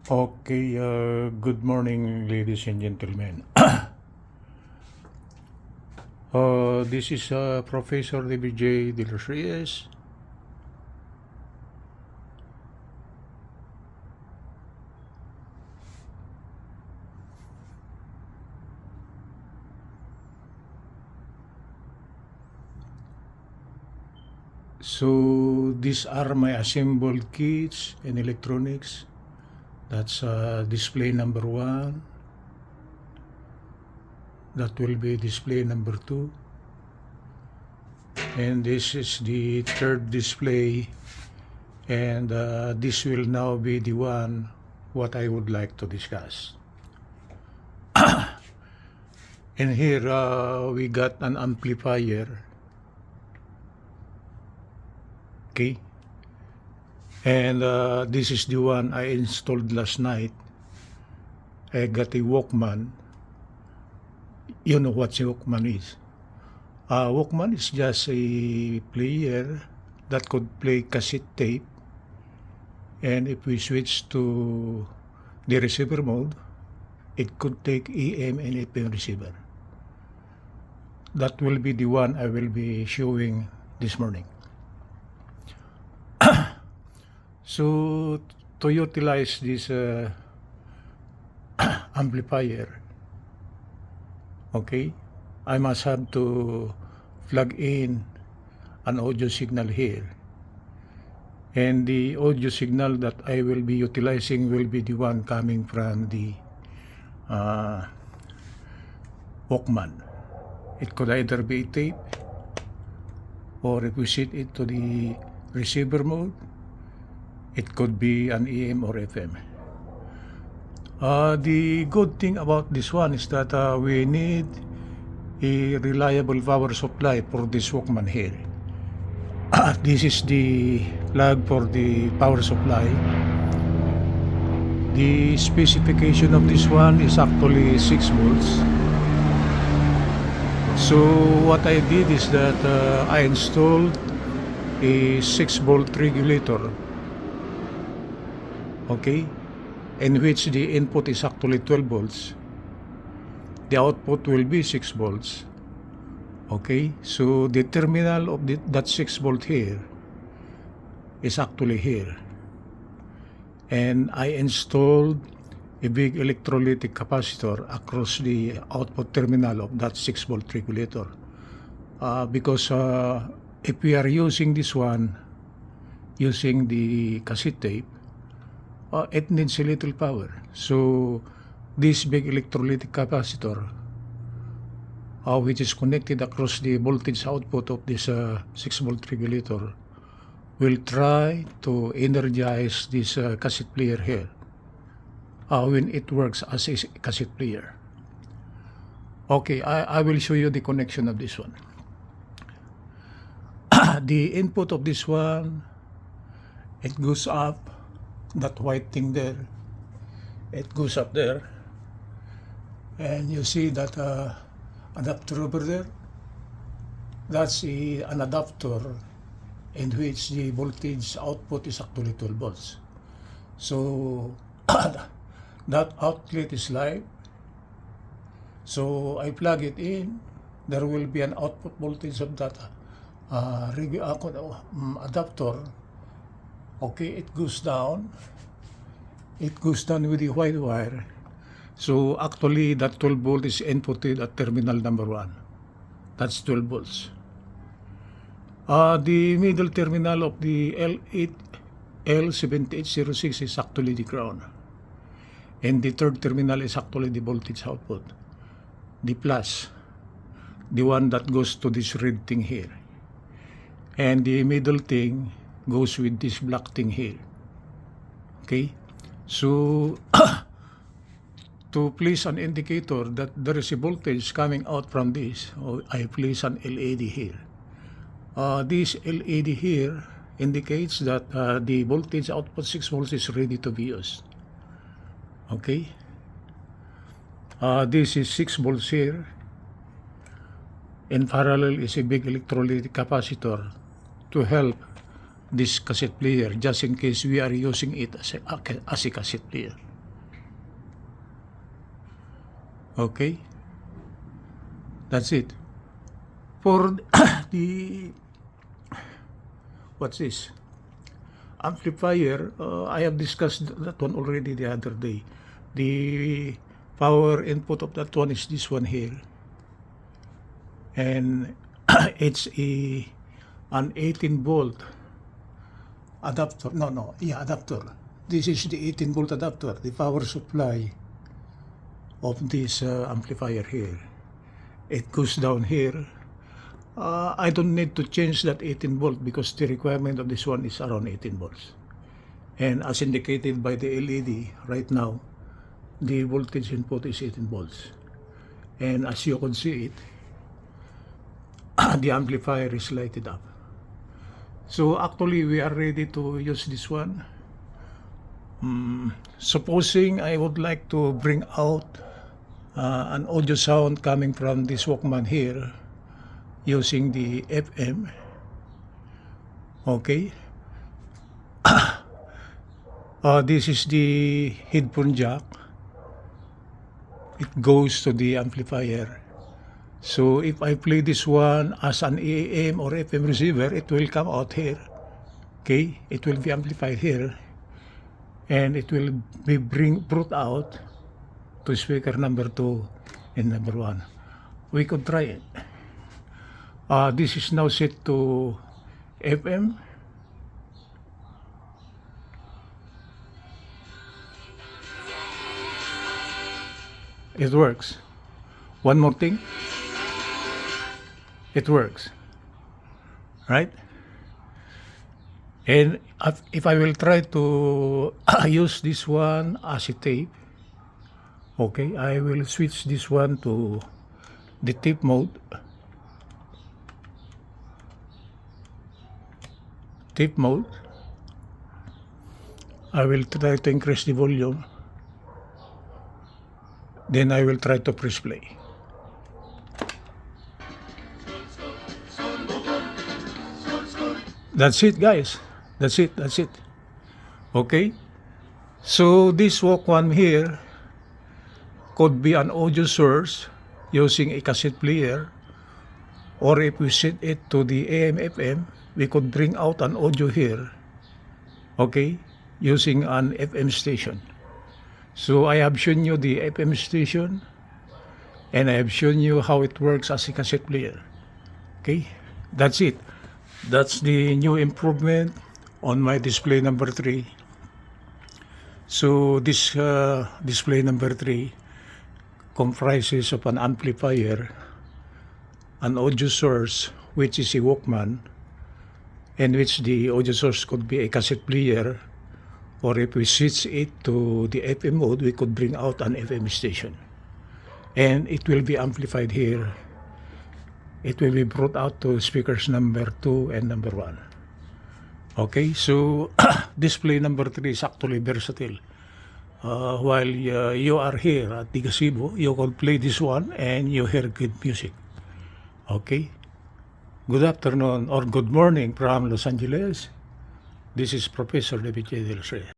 Okay, good morning, ladies and gentlemen. This is Professor DBJ De Los Reyes. So, these are my assembled kits and electronics. That's display number 1. That will be display number 2. And this is the third display. And this will now be the one what I would like to discuss. And here we got an amplifier. Okay. And this is the one I installed last night. I got a Walkman. You know what a Walkman is. Walkman is just a player that could play cassette tape. And if we switch to the receiver mode, it could take AM and FM receiver. That will be the one I will be showing this morning. So, to utilize this amplifier, okay, I must have to plug in an audio signal here. And the audio signal that I will be utilizing will be the one coming from the Walkman. It could either be tape, or if we set it to the receiver mode, it could be an AM or FM. The good thing about this one is that we need a reliable power supply for this Walkman here. This is the plug for the power supply. The specification of this one is actually 6 volts. So what I did is that I installed a 6 volt regulator, okay, in which the input is actually 12 volts. The output will be 6 volts. Okay, so the terminal of that 6 volt here is actually here. And I installed a big electrolytic capacitor across the output terminal of that 6 volt regulator. Because if we are using this one, using the cassette tape, it needs a little power. So this big electrolytic capacitor, which is connected across the voltage output of this 6 volt regulator, will try to energize this cassette player here when it works as a cassette player. Okay, I will show you the connection of this one. The input of this one, it goes up, that white thing there, it goes up there, and you see that adapter over there. That's an adapter in which the voltage output is actually 12 volts. So that outlet is live. So I plug it in. There will be an output voltage of that adapter. Okay, it goes down. It goes down with the white wire. So actually that 12 volt is inputted at terminal number 1. That's 12 volts. The middle terminal of the L7806 is actually the ground. And the third terminal is actually the voltage output. The plus. The one that goes to this red thing here. And the middle thing goes with this black thing here. Okay? So to place an indicator that there is a voltage coming out from this, I place an LED here. This LED here indicates that the voltage output 6 volts is ready to be used. Okay. This is 6 volts here. In parallel is a big electrolytic capacitor to help this cassette player just in case we are using it as a cassette player. Okay, that's it. For the what's this amplifier, I have discussed that one already the other day. The power input of that one is this one here, and it's an 18 volt adapter. Adapter. This is the 18 volt adapter, the power supply of this amplifier here. It goes down here. I don't need to change that 18 volt because the requirement of this one is around 18 volts. And as indicated by the LED right now, the voltage input is 18 volts. And as you can see it, the amplifier is lighted up. So actually we are ready to use this one. Supposing I would like to bring out an audio sound coming from this Walkman here using the FM. Okay. This is the headphone jack. It goes to the amplifier. So if I play this one as an AM or FM receiver, it will come out here. Okay, it will be amplified here, and it will be brought out to speaker number 2 and number 1. We could try it. This is now set to FM. It works. One more thing. It works. Right? And if I will try to use this one as a tape, okay, I will switch this one to the tape mode. Tape mode. I will try to increase the volume. Then I will try to press play. That's it, guys. That's it. Okay. So this Walkman here could be an audio source using a cassette player, or if we set it to the AM FM, we could bring out an audio here, okay, using an FM station. So I have shown you the FM station, and I have shown you how it works as a cassette player. Okay, that's it. That's the new improvement on my display number 3. So this display number 3 comprises of an amplifier, an audio source, which is a Walkman, in which the audio source could be a cassette player, or if we switch it to the FM mode, we could bring out an FM station. And it will be amplified here. It will be brought out to speakers number 2 and number 1. Okay, so display number 3 is actually versatile. While you are here at the gazebo, you can play this one and you hear good music. Okay, good afternoon or good morning from Los Angeles. This is Professor David J. Del Rey.